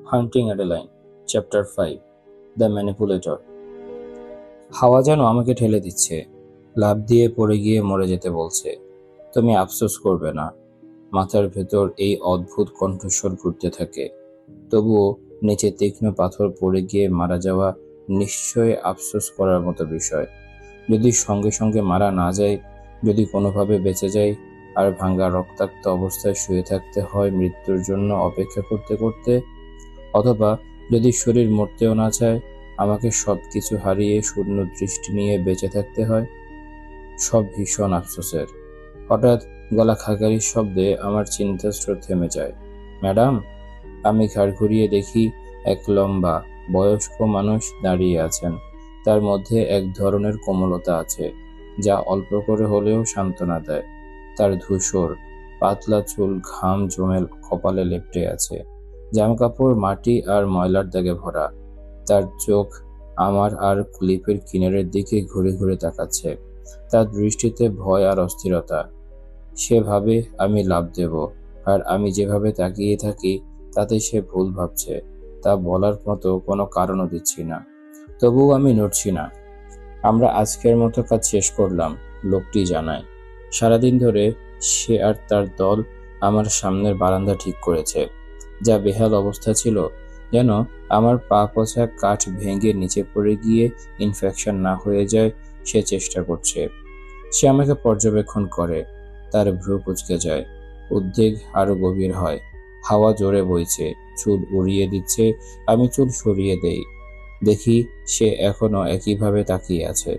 Hunting Adeline, chapter 5, the manipulator. হাওয়া যেন আমাকে ঠেলে দিচ্ছে, লাফ দিয়ে পড়ে গিয়ে মরে যেতে বলছে। তুমি আফসোস করবে না। মাথার ভেতর এই অদ্ভুত কণ্ঠস্বর ঘুরতে থাকে। তবুও নিচে তীক্ষ্ণ পাথর পড়ে গিয়ে মারা যাওয়া নিশ্চয়ই আফসোস করার মতো বিষয়। যদি সঙ্গে সঙ্গে মারা না যায়, যদি কোনোভাবে বেঁচে যায়, আর ভাঙা রক্তাক্ত অবস্থায় শুয়ে থাকতে হয় মৃত্যুর জন্য অপেক্ষা করতে করতে, অথবা যদি শরীর মরতেও না চায়, আমাকে সব কিছু হারিয়ে শূন্য দৃষ্টি নিয়ে বেঁচে থাকতে হয়, সব ভীষণ আফসোসের। হঠাৎ গলা খাকারির শব্দে আমার চিন্তাস্রোত থেমে যায়। ম্যাডাম! আমি ঘাড় ঘুরিয়ে দেখি এক লম্বা বয়স্ক মানুষ দাঁড়িয়ে আছেন। তার মধ্যে এক ধরনের কোমলতা আছে, যা অল্প করে হলেও সান্ত্বনা দেয়। তার ধূসর পাতলা চুল ঘাম জমে কপালে লেপ্টে আছে। জামাকাপড় মাটি আর ময়লার দাগে ভরা। তার চোখ আমার আর ক্লিপের কিনারের দিকে ঘুরে ঘুরে তাকাচ্ছে। তার দৃষ্টিতে ভয় আর অস্থিরতা। সে ভাবে আমি লাফ দেব, আর আমি যেভাবে তাকিয়ে থাকি তাতে সে ভুল ভাবছে। তা বলার মতো কোনো কারণও দিচ্ছি না। তবুও আমি নড়ছি না। আমরা আজকের মতো কাজ শেষ করলাম, লোকটি জানায়। সারাদিন ধরে সে আর তার দল আমার সামনের বারান্দা ঠিক করেছে। যা বেহাল অবস্থা ছিল, যেন আমার পা পচা কাঠ ভেঙে নিচে পড়ে গিয়ে ইনফেকশন না হয়ে যায়, সে চেষ্টা করছে। সে আমাকে পর্যবেক্ষণ করে। তার ভ্রু কুঁচকে যায়। উদ্বেগ আরো গভীর হয়। হাওয়া জোরে বইছে, চুল উড়িয়ে দিচ্ছে। আমি চুল সরিয়ে দেই। দেখি সে এখনো একইভাবে তাকিয়ে আছে।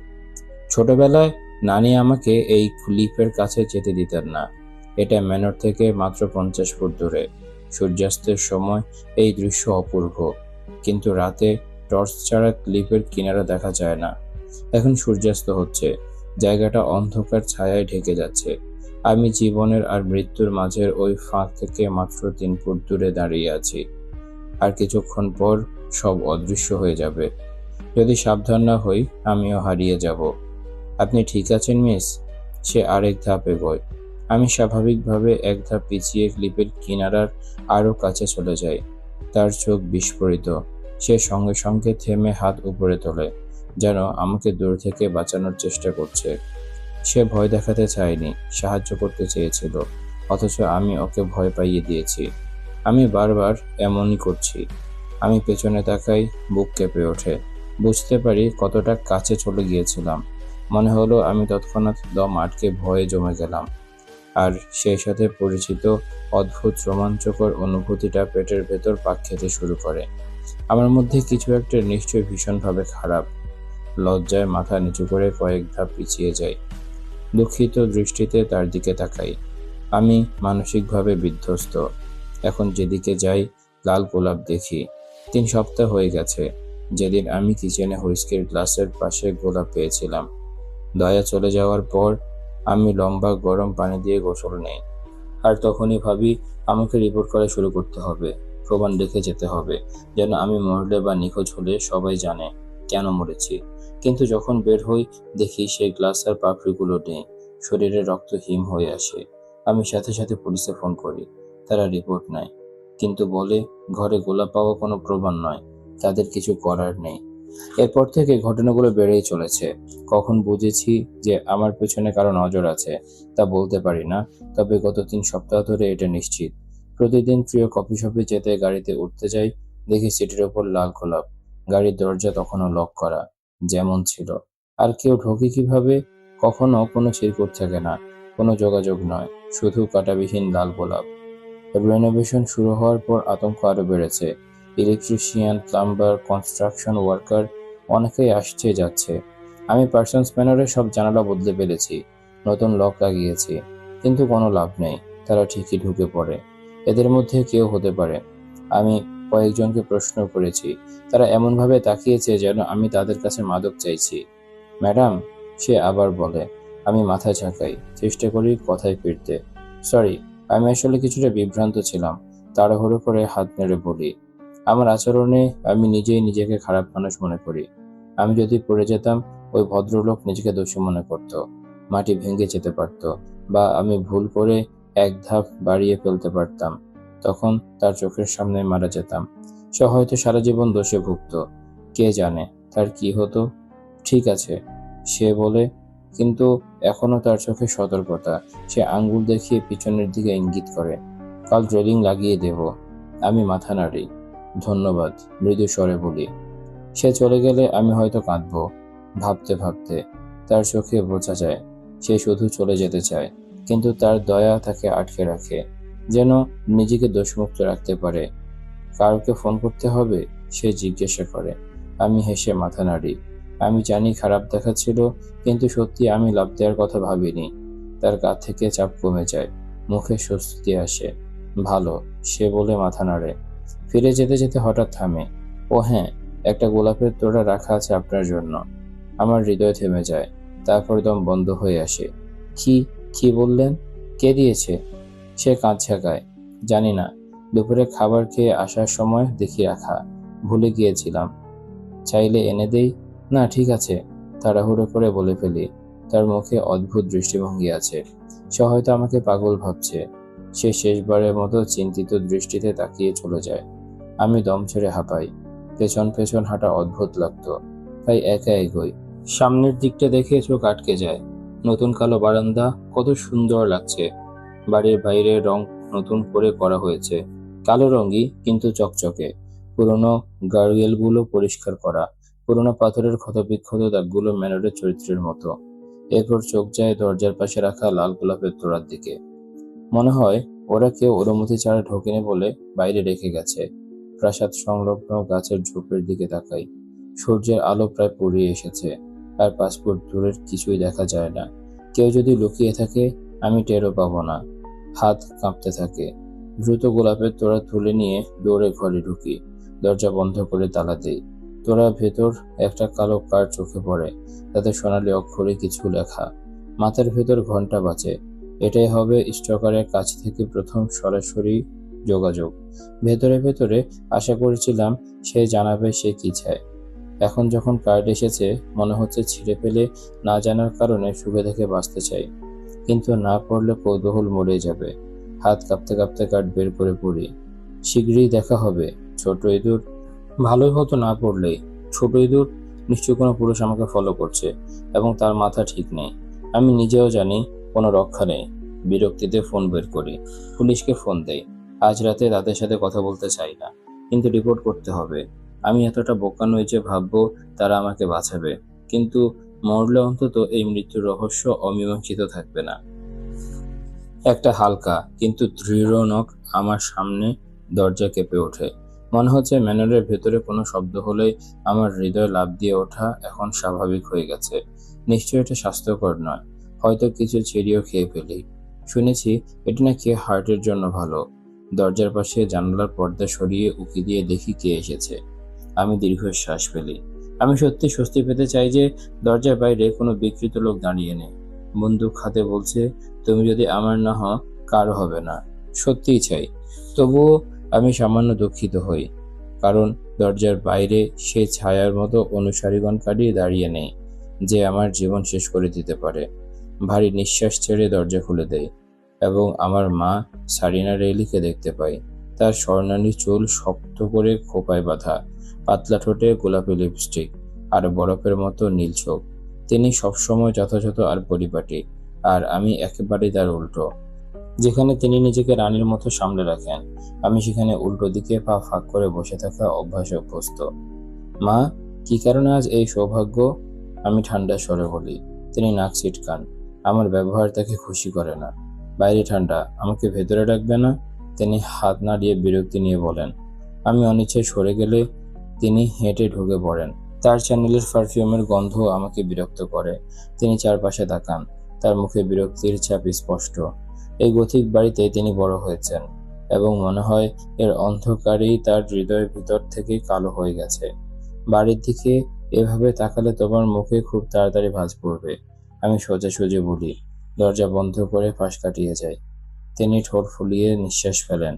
ছোটবেলায় নানি আমাকে এই ক্লিপের কাছে যেতে দিতেন না। এটা ম্যানর থেকে মাত্র 50 ফুট দূরে। সূর্যাস্তের সময় এই দৃশ্য অপূর্ব, কিন্তু রাতে টর্চ ছাড়া ক্লিপের কিনারা দেখা যায় না। এখন সূর্যাস্ত হচ্ছে, জায়গাটা অন্ধকার ছায়ায় ঢেকে যাচ্ছে। আমি জীবনের আর মৃত্যুর মাঝের ওই ফাঁক থেকে মাত্র 3 ফুট দূরে দাঁড়িয়ে আছি। আর কিছুক্ষণ পর সব অদৃশ্য হয়ে যাবে। যদি সাবধান না হই, আমিও হারিয়ে যাব। আপনি ঠিক আছেন, মিস? সে আরেক ধাপ এগোয়। আমি স্বাভাবিকভাবে এক ধাপ পিছিয়ে ক্লিপের কিনারার আরো কাছে চলে যাই। তার চোখ বিস্ফোরিত। সে সঙ্গে সঙ্গে থেমে হাত উপরে তোলে, যেন আমাকে দূর থেকে বাঁচানোর চেষ্টা করছে। সে ভয় দেখাতে চায়নি, সাহায্য করতে চেয়েছিল, অথচ আমি ওকে ভয় পাইয়ে দিয়েছি। আমি বারবার এমনই করছি। আমি পেছনে তাকাই, বুক কেঁপে ওঠে। বুঝতে পারি কতটা কাছে চলে গিয়েছিলাম। মনে হলো আমি তৎক্ষণাৎ দম আটকে ভয়ে জমে গেলাম। আর সেই সাথে পরিচিত অদ্ভুত রোমাঞ্চকর অনুভূতিটা পেটের ভেতর পাক খেতে শুরু করে। আমার মধ্যে কিছু একটা নিশ্চয়ই ভীষণভাবে খারাপ। লজ্জায় মাথা নিচু করে কয়েক ধাপ পিছিয়ে যাই। দুঃখিত দৃষ্টিতে তার দিকে তাকাই। আমি মানসিকভাবে বিধ্বস্ত। এখন যেদিকে যাই, লাল গোলাপ দেখি। 3 সপ্তাহ হয়ে গেছে যেদিন আমি কিচেনে হুইস্কির গ্লাসের পাশে গোলাপ পেয়েছিলাম। দয়া চলে যাওয়ার পর আমি লম্বা গরম পানি দিয়ে গোসল নেই। আর তখনই ভাবি আমাকে রিপোর্ট করা শুরু করতে হবে। প্রমাণ রেখে যেতে হবে, যেন আমি মরলে বা নিখোঁজ হলে সবাই জানে কেন মরেছি। কিন্তু যখন বের হই, দেখি সেই গ্লাস আর পাপড়িগুলো নেই। শরীরে রক্ত হিম হয়ে আসে। আমি সাথে সাথে পুলিশে ফোন করি। তারা রিপোর্ট নেয়, কিন্তু বলে ঘরে গোলাপ পাওয়া কোনো প্রমাণ নয়, তাদের কিছু করার নেই। এরপর থেকে ঘটনাগুলো বেড়েই চলেছে। কখন বুঝেছি যে আমার পেছনে কারো নজর আছে তা বলতে পারি না, তবে গত 3 সপ্তাহ ধরে এটা নিশ্চিত। প্রতিদিন প্রিয় কফি শপে যেতে গাড়িতে উঠতে যাই, দেখি সিটের ওপর লাল গোলাপ। গাড়ির দরজা তখনও লক করা, যেমন ছিল। আর কেউ ঢোকে কিভাবে? কখনো কোনো চিরকুট থাকে না, কোনো যোগাযোগ নয়, শুধু কাঁটাবিহীন লাল গোলাপ। রেনোভেশন শুরু হওয়ার পর আতঙ্ক আরো বেড়েছে। ইলেকট্রিশিয়ান, প্লাম্বার, কনস্ট্রাকশন ওয়ার্কার অনেকেই আসছে যাচ্ছে। আমি পার্সনস ম্যানারে সব জানালা বদলে ফেলেছি, নতুন লক লাগিয়েছি, কিন্তু কোনো লাভ নেই। তারা ঠিকই ঢুকে পড়ে। এদের মধ্যে কেউ হতে পারে। আমি কয়েকজনকে প্রশ্ন করেছি। তারা এমনভাবে তাকিয়েছে যেন আমি তাদের কাছে মাদক চাইছি। ম্যাডাম, সে আবার বলে। আমি মাথা ঝাঁকাই, চেষ্টা করি কথায় ফিরতে। সরি, আমি আসলে কিছুটা বিভ্রান্ত ছিলাম। তাড়াহুড়ো করে হাত নেড়ে বলি, আমার আচরণে আমি নিজেই নিজেকে খারাপ মানুষ মনে করি। আমি যদি পড়ে যেতাম, ওই ভদ্রলোক নিজেকে দোষী মনে করত, মাটি ভেঙে যেতে পারত, বা আমি ভুল করে এক ধাপ বাড়িয়ে ফেলতে পারতাম। তখন তার চোখের সামনে মারা যেতাম। সে হয়তো সারা জীবন দোষে ভুগত। কে জানে তার কি হতো। ঠিক আছে, সে বলে, কিন্তু এখনো তার চোখে সতর্কতা। সে আঙ্গুল দেখিয়ে পিছনের দিকে ইঙ্গিত করে। কাল রেলিং লাগিয়ে দেব। আমি মাথা নাড়ি। ধন্যবাদ, মৃদু স্বরে বলি। সে চলে গেলে আমি হয়তো কাঁদবো। ভাবতে ভাবতে তার চোখে বোঝা যায় সে শুধু চলে যেতে চায়, কিন্তু তার দয়া তাকে আটকে রাখে, যেন নিজেকে দোষমুক্ত রাখতে পারে। কাউকে ফোন করতে হবে, সে জিজ্ঞাসা করে। আমি হেসে মাথা নাড়ি। আমি জানি খারাপ দেখাচ্ছিল, কিন্তু সত্যি আমি লাফ দেওয়ার কথা ভাবিনি। তার গা থেকে চাপ কমে যায়, মুখে স্বস্তি আসে। ভালো, সে বলে মাথা নাড়ে। ফিরে যেতে যেতে হঠাৎ থামে। ও হ্যাঁ, একটা গোলাপের তোড়া রাখা আছে আপনার জন্য। আমার হৃদয় থেমে যায়, তারপর দম বন্ধ হয়ে আসে। কি কি বললেন? কে দিয়েছে? সে কাঁধ ঝাঁকায়। জানি না, দুপুরে খাবার খেয়ে আসার সময় দেখি রাখা, ভুলে গিয়েছিলাম। চাইলে এনে দেই? না ঠিক আছে, তাড়াহুড়ো করে বলে ফেলি। তার মুখে অদ্ভুত দৃষ্টিভঙ্গি আছে। সে হয়তো আমাকে পাগল ভাবছে। সে শেষবারের মতো চিন্তিত দৃষ্টিতে তাকিয়ে চলে যায়। আমি দম ছেড়ে হাঁপাই। পেছন পেছন হাঁটা অদ্ভুত লাগতো, তাই একা এগোই। সামনের দিকটা দেখে চোখ আটকে যায়। নতুন কালো বারান্দা, কত সুন্দর লাগছে। বাড়ির বাইরের রং নতুন করে করা হয়েছে, কালো রঙই কিন্তু চকচকে। পুরোনো গার্ডওয়েলগুলো পরিষ্কার করা, পুরোনো পাথরের ক্ষতবিক্ষত দাগগুলো ম্যানরের চরিত্রের মতো। এরপর চোখ যায় দরজার পাশে রাখা লাল গোলাপের তোড়ার দিকে। মনে হয় ওরা কেউ অনুমতি ছাড়া ঢোকেনি বলে বাইরে রেখে গেছে। প্রাসাদ সংলগ্ন গাছের ঝোপের দিকে তাকাই। সূর্যের আলো প্রায় ফুরিয়ে এসেছে, আর পাসপোর্ট দূরের কিছুই দেখা যায় না। কেউ যদি লুকিয়ে থাকে, আমি টেরও পাবো না। হাত কাঁপতে থাকে। দ্রুত গোলাপের তোড়া তুলে নিয়ে দৌড়ে ঘরে ঢুকি। দরজা বন্ধ করে তালা দেই। তোড়ার ভেতর একটা কালো কার্ড চোখে পড়ে, তাতে সোনালি অক্ষরে কিছু লেখা। মাথার ভেতর ঘন্টা বাজে। এটাই হবে স্টকারের কাছ থেকে প্রথম সরাসরি যোগাযোগ। ভেতরে ভেতরে আশা করেছিলাম সে জানাবে সে কি চায়। এখন যখন কার্ড এসেছে, মনে হচ্ছে ছিঁড়ে ফেলে না জানার কারণে সুখে থেকে বাঁচতে চাই, কিন্তু না পড়লে কৌতূহল মরে যাবে। হাত কাঁপতে কাঁপতে কার্ড বের করে পড়ি। শীঘ্রই দেখা হবে, ছোট ইঁদুর। ভালোই হতো না পড়লেই। ছোট ইঁদুর, নিশ্চয়ই কোনো পুরুষ আমাকে ফলো করছে, এবং তার মাথা ঠিক নেই। আমি নিজেও জানি কোনো রক্ষা নেই। বিরক্তিতে ফোন বের করি, পুলিশকে ফোন দেই। আজ রাতে তাদের সাথে কথা বলতে চাই না, কিন্তু রিপোর্ট করতে হবে। আমি এতটা বোকা নই যে ভাববো তারা আমাকে বাঁচাবে, কিন্তু মরলে অন্তত এই মৃত্যুর রহস্য অমীমাংসিত থাকবে না। একটা হালকা কিন্তু দৃঢ় নখ আমার সামনে দরজা কেঁপে ওঠে। মনে হচ্ছে ম্যানরের ভেতরে কোনো শব্দ হলেই আমার হৃদয় লাফ দিয়ে ওঠা এখন স্বাভাবিক হয়ে গেছে। নিশ্চয়ই এটা স্বাস্থ্যকর নয়, হয়তো কিছু চেরিও খেয়ে ফেলি। শুনেছি এটা নাকি হার্টের জন্য ভালো। দরজার পাশে জানালার পর্দা সরিয়ে উকি দিয়ে দেখি কে এসেছে। আমি দীর্ঘশ্বাস ফেলি। আমি সত্যি স্বস্তি পেতে চাই যে দরজার বাইরে কোনো বিকৃত লোক দাঁড়িয়ে নেই। বন্দুক হাতে বলছে, তুমি যদি আমার না হও, কারো হবে না। সত্যিই চাই। তবুও আমি সামান্য দুঃখিত হই, কারণ দরজার বাইরে সে ছায়ার মতো অনুসারীগণকারী দাঁড়িয়ে নেই, যে আমার জীবন শেষ করে দিতে পারে। ভারী নিঃশ্বাস ছেড়ে দরজা খুলে দেয়, এবং আমার মা সারিনা রেইলিকে দেখতে পাই। তার স্বর্ণালী চুল শক্ত করে খোঁপায় বাঁধা, পাতলা ঠোঁটে গোলাপি লিপস্টিক, আর বরফের মতো নীল চোখ। তিনি সবসময় যথাযথ আর পরিপাটি, আর আমি একেবারেই তার উল্টো। যেখানে তিনি নিজেকে রানীর মতো সামলে রাখেন, আমি সেখানে উল্টো দিকে পা ফাঁক করে বসে থাকা অভ্যাসে অভ্যস্ত। মা, কি কারণে আজ এই সৌভাগ্য? আমি ঠান্ডা স্বরে বলি। তিনি নাক ছিটকান। আমার ব্যবহার তাকে খুশি করে না। বাইরে ঠান্ডা, আমাকে ভেতরে ডাকবে না? তিনি হাত নাড়িয়ে বিরক্তি নিয়ে বলেন। আমি অনিচ্ছায় সরে গেলে তিনি হেঁটে ঢুকে পড়েন। তার চ্যানেলের পারফিউমের গন্ধ আমাকে বিরক্ত করে। তিনি চারপাশে তাকান, তার মুখে বিরক্তির ছাপ স্পষ্ট। এই গথিক বাড়িতে তিনি বড় হয়েছেন, এবং মনে হয় এর অন্ধকারেই তার হৃদয়ের ভিতর থেকে কালো হয়ে গেছে। বাড়ির দিকে এভাবে তাকালে তোমার মুখে খুব তাড়াতাড়ি ভাঁজ পড়বে, আমি সোজাসুজি বলি। দরজা বন্ধ করে পাশ কাটিয়ে যায়। তিনি ঠোঁট ফুলিয়ে নিঃশ্বাস ফেলেন।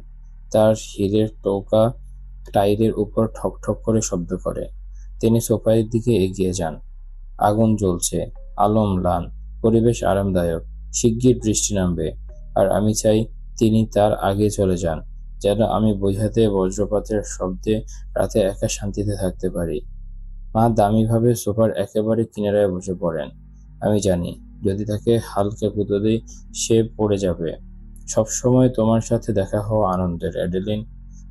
তার হিরের টোকা টাইলের উপর ঠক ঠক করে শব্দ করে। তিনি সোফার দিকে এগিয়ে যান। আগুন জ্বলছে, আলো ম্লান, পরিবেশ আরামদায়ক। শিগগির বৃষ্টি নামবে, আর আমি চাই তিনি তার আগে চলে যান। যেন আমি বোঝাতে বজ্রপাতের শব্দে রাতে একা শান্তিতে থাকতে পারি। মা দামিভাবে সোফার একেবারে কিনারায় বসে পড়েন। আমি জানি যদি তাকে হালকা গুঁতো দিই সে পড়ে যাবে। সবসময় তোমার সাথে দেখা হওয়া আনন্দের, অ্যাডেলিন,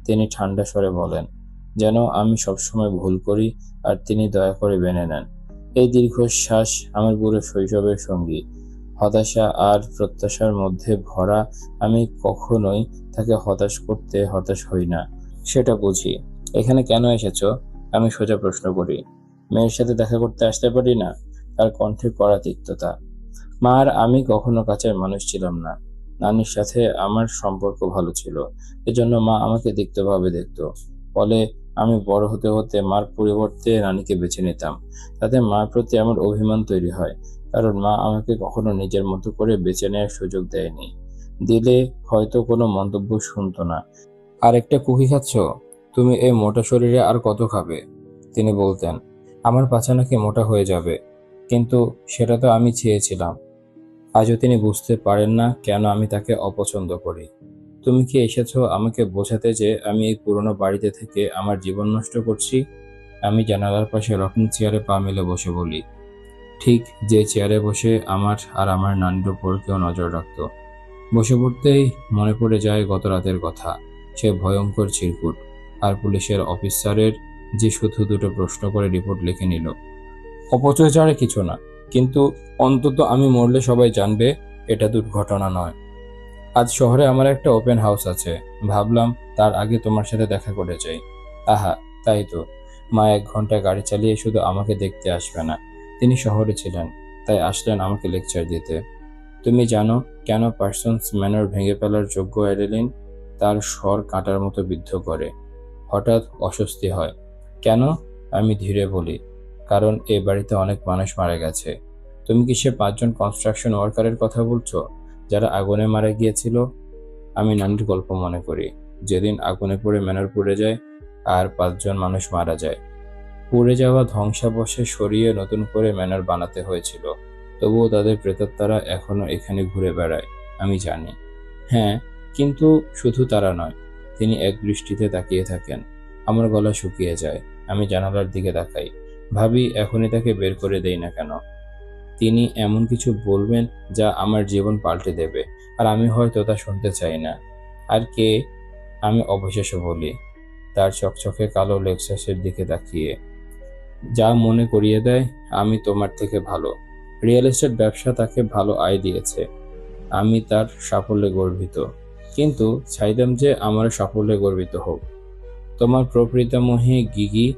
তিনি ঠান্ডা স্বরে বলেন, যেন আমি সবসময় ভুল করি আর তিনি দয়া করে মেনে নেন। এই দীর্ঘশ্বাস আমার পুরো শৈশবের সঙ্গী। হতাশা আর প্রত্যাশার মধ্যে ভরা। আমি কখনোই তাকে হতাশ করতে হতাশ হই না, সেটা বুঝি। এখানে কেন এসেছো? আমি সোজা প্রশ্ন করি। মেয়ের সাথে দেখা করতে আসতে পারি না? তার কণ্ঠে কড়া তিক্ততা। মা আর আমি কখনো কাছের মানুষ ছিলাম না। নানির সাথে আমার সম্পর্ক ভালো ছিল, এজন্য মা আমাকে তিক্তভাবে দেখতো। ফলে আমি বড় হতে হতে মার পরিবর্তে নানিকে বেছে নিতাম। তাতে মার প্রতি আমার অভিমান তৈরি হয়, কারণ মা আমাকে কখনো নিজের মতো করে বেছে নেওয়ার সুযোগ দেয়নি। দিলে হয়তো কোনো মন্তব্য শুনতো না। আরেকটা কুকি খাচ্ছ? তুমি এই মোটা শরীরে আর কত খাবে? তিনি বলতেন, আমার পাছা নাকি মোটা হয়ে যাবে। কিন্তু সেটা তো আমি চেয়েছিলাম। আজও তিনি বুঝতে পারেন না কেন আমি তাকে অপছন্দ করি। তুমি কি এসেছো আমাকে বোঝাতে যে আমি এই পুরনো বাড়িতে থেকে আমার জীবন নষ্ট করছি? আমি জানালার পাশে রকিং চেয়ারে পা মেলে বসে বলি, ঠিক যে চেয়ারে বসে আমার আর আমার নানির উপর কেউ নজর রাখতো। বসে পড়তেই মনে পড়ে যায় গত রাতের কথা। সে ভয়ঙ্কর চিরকুট আর পুলিশের অফিসারের যে শুধু দুটো প্রশ্ন করে রিপোর্ট লিখে নিল। অপচয় ছাড়া কিছু না, কিন্তু অন্তত আমি মরলে সবাই জানবে এটা দুর্ঘটনা নয়। আজ শহরে আমার একটা ওপেন হাউস আছে, ভাবলাম তার আগে তোমার সাথে দেখা করে যাই। আহা, তাই তো। মা 1 ঘন্টা গাড়ি চালিয়ে শুধু আমাকে দেখতে আসবে না, তিনি শহরে ছিলেন, তাই আসলেন আমাকে লেকচার দিতে। তুমি জানো কেন পার্সন্স ম্যানর ভেঙে ফেলার যোগ্য, অ্যাডেলিন? তার স্বর কাঁটার মতো বিদ্ধ করে। হঠাৎ অস্বস্তি হয়। কেন? আমি ধীরে বলি, কারণ এ বাড়িতে অনেক মানুষ মারা গেছে। তুমি কি সে 5 জন কনস্ট্রাকশন ওয়ার্কারের কথা বলছো যারা আগুনে মারা গিয়েছিল? আমি নানির গল্প মনে করি, যেদিন আগুনে পড়ে ম্যানর পুড়ে যায় আর 5 জন মানুষ মারা যায়। পুড়ে যাওয়া ধ্বংসাবশেষ সরিয়ে নতুন করে ম্যানর বানাতে হয়েছিল। তবুও তাদের প্রেতাত্মারা এখনো এখানে ঘুরে বেড়ায়, আমি জানি। হ্যাঁ, কিন্তু শুধু তারা নয়। তিনি এক দৃষ্টিতে তাকিয়ে থাকেন। আমার গলা শুকিয়ে যায়। আমি জানালার দিকে তাকাই, ভাবি এখনই তাকে বের করে দেই না কেন। তিনি এমন কিছু বলবেন যা আমার জীবন পাল্টে দেবে, আর আমি হয়তো তা শুনতে চাই না। আর কে? আমি অবশেষে বলি, তার চকচকে কালো লেক্সাসের দিকে তাকিয়ে, যা মনে করিয়ে দেয় আমি তোমার থেকে ভালো। রিয়েল এস্টেট ব্যবসা তাকে ভালো আয় দিয়েছে। আমি তার সাফল্যে গর্বিত, কিন্তু চাইতাম যে আমার সাফল্যে গর্বিত হোক তোমার প্রকৃতামহী গিগি।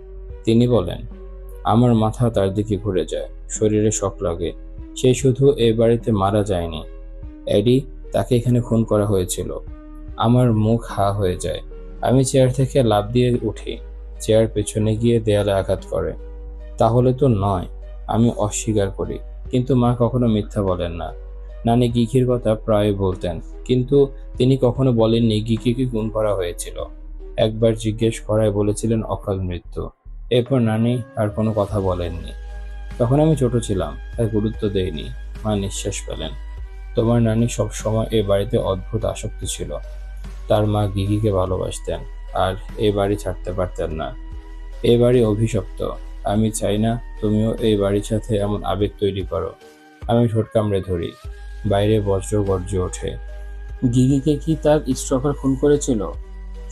তিনি বলেন। আমার মাথা তার দিকে ঘুরে যায়, শরীরে শক লাগে। সে শুধু এ বাড়িতে মারা যায়নি, এডি, তাকে এখানে খুন করা হয়েছিল। আমার মুখ হা হয়ে যায়। আমি চেয়ার থেকে লাফ দিয়ে উঠি। চেয়ার পেছনে গিয়ে দেয়ালে আঘাত করে। তাহলে তো নয়, আমি অস্বীকার করি। কিন্তু মা কখনো মিথ্যা বলেন না। নানি গিকির কথা প্রায় বলতেন, কিন্তু তিনি কখনো বলেননি গিকিকে খুন করা হয়েছিল। একবার জিজ্ঞেস করায় বলেছিলেন অকাল মৃত্যু। এরপর নানি আর কোনো কথা বলেননি। তখন আমি ছোট ছিলাম, তাই গুরুত্ব দেইনি। মা নিঃশ্বাস পেলেন। তোমার নানি সব সময় এ বাড়িতে অদ্ভুত আসক্তি ছিল। তার মা গিগিকে ভালোবাসতেন আর এই বাড়ি ছাড়তে পারতেন না। এই বাড়ি অভিশপ্ত। আমি চাই না তুমিও এই বাড়ির সাথে এমন আবেগ তৈরি করো। আমি ঠোঁট কামড়ে ধরি। বাইরে বজ্র গর্জে ওঠে। গিগিকে কি তার স্টকার খুন করেছিল?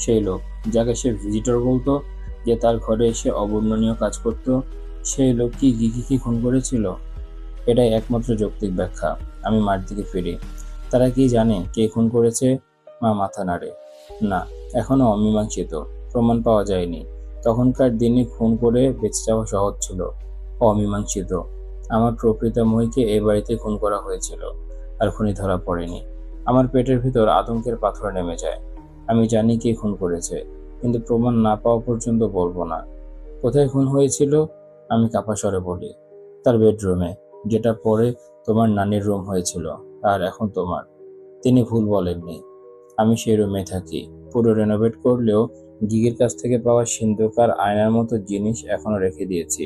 সেই লোক যাকে সে ভিজিটর বলতো, যে তার ঘরে এসে অবর্ণনীয় কাজ করত, সেই লোক কি গিগিকে খুন করেছিল? এটাই একমাত্র যৌক্তিক ব্যাখ্যা। আমি মার দিকে ফিরি। তারা কি জানে কে খুন করেছে? মা মাথা নাড়ে। না, এখনো অমীমাংসিত। প্রমাণ পাওয়া যায়নি। তখনকার দিনে খুন করে বেঁচে যাওয়া সহজ ছিল। অমীমাংসিত। আমার প্রকৃতাময়ীকে এই বাড়িতে খুন করা হয়েছিল, আর খুনি ধরা পড়েনি। আমার পেটের ভিতর আতঙ্কের পাথর নেমে যায়। আমি জানি কে খুন করেছে, কিন্তু প্রমাণ না পাওয়া পর্যন্ত বলবো না। কোথায় খুন হয়েছিল? আমি কাপা স্বরে বলি, তার বেডরুমে, যেটা পরে তোমার নানির রুম হয়েছিল, আর এখন তোমার। তিনি ভুল বলেননি। আমি সেই রুমে থাকি। পুরো রেনোভেট করলেও গিগের কাছ থেকে পাওয়া সিন্ধুকার আয়নার মতো জিনিস এখনো রেখে দিয়েছি।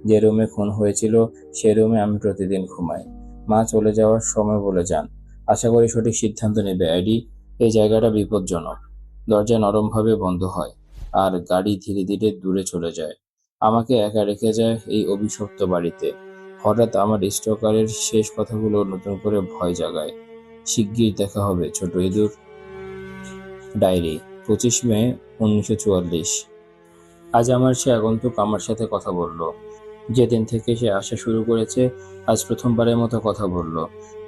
যে রুমে খুন হয়েছিল সেই রুমে আমি প্রতিদিন ঘুমাই। মা চলে যাওয়ার সময় বলে যান, আশা করি সঠিক সিদ্ধান্ত নেবে, অ্যাডি। এই জায়গাটা বিপজ্জনক। দরজা নরমভাবে বন্ধ হয় আর গাড়ি ধীরে ধীরে দূরে চলে যায়। আমাকে একা রেখে যায় এই অভিশপ্ত বাড়িতে। হঠাৎ আমার স্টকারের শেষ কথাগুলো নতুন করে ভয় জাগায়। শিগগির দেখা হবে ছোট ইঁদুর। ডায়েরি, 25 মে 1944। আজ আমার সে আগন্তুক আমার সাথে কথা বলল। যেদিন থেকে সে আসা শুরু করেছে, আজ প্রথমবারের মতো কথা বলল।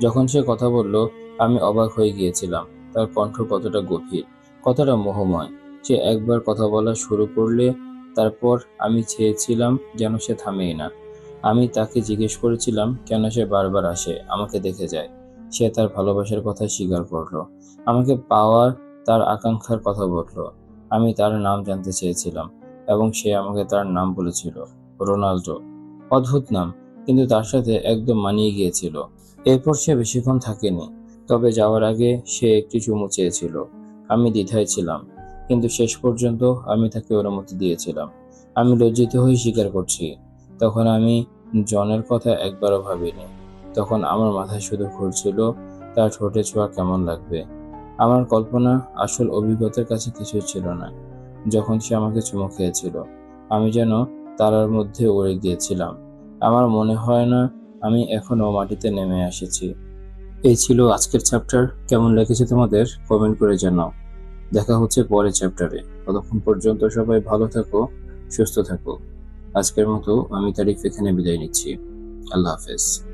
যখন সে কথা বলল, আমি অবাক হয়ে গিয়েছিলাম। তার কণ্ঠ কতটা গভীর, কতটা মোহময়। সে একবার কথা বলা শুরু করলে তারপর আমি চেয়েছিলাম যেন সে থামেই না। আমি তাকে জিজ্ঞেস করেছিলাম কেন সে বারবার আসে, আমাকে দেখে যায়। সে তার ভালোবাসার কথা স্বীকার করলো, আমাকে পাওয়ার তার আকাঙ্ক্ষার কথা বলল। আমি তার নাম জানতে চেয়েছিলাম এবং সে আমাকে তার নাম বলেছিল, রোনাল্ডো। অদ্ভুত নাম, কিন্তু তার সাথে একদম মানিয়ে গিয়েছিল। এরপর সে বেশিক্ষণ থাকেনি, তবে যাওয়ার আগে সে একটি চুমু চেয়েছিল। আমি দ্বিধায় ছিলাম, কিন্তু শেষ পর্যন্ত আমি তাকে অনুমতি দিয়েছিলাম। আমি লজ্জিত হয়ে স্বীকার করছি, তখন আমি জনের কথা একবারও ভাবিনি। তখন আমার মাথায় শুধু ঘুরছিল তার ঠোঁটে ছোঁয়া কেমন লাগবে। আমার কল্পনা আসল অভিজ্ঞতার কাছে কিছুই ছিল না। যখন সে আমাকে চুমু খেয়েছিল, আমি যেন তারার মধ্যে উড়ে গিয়েছিলাম। আমার মনে হয় না আমি এখনো মাটিতে নেমে এসেছি। এই ছিল আজকের চ্যাপ্টার। কেমন লেগেছে তোমাদের কমেন্ট করে জানাও। দেখা হচ্ছে পরের চ্যাপ্টারে। ততক্ষণ পর্যন্ত সবাই ভালো থাকো, সুস্থ থাকো। আজকের মতো আমি তারিফ এখানে বিদায় নিচ্ছি। আল্লাহ হাফেজ।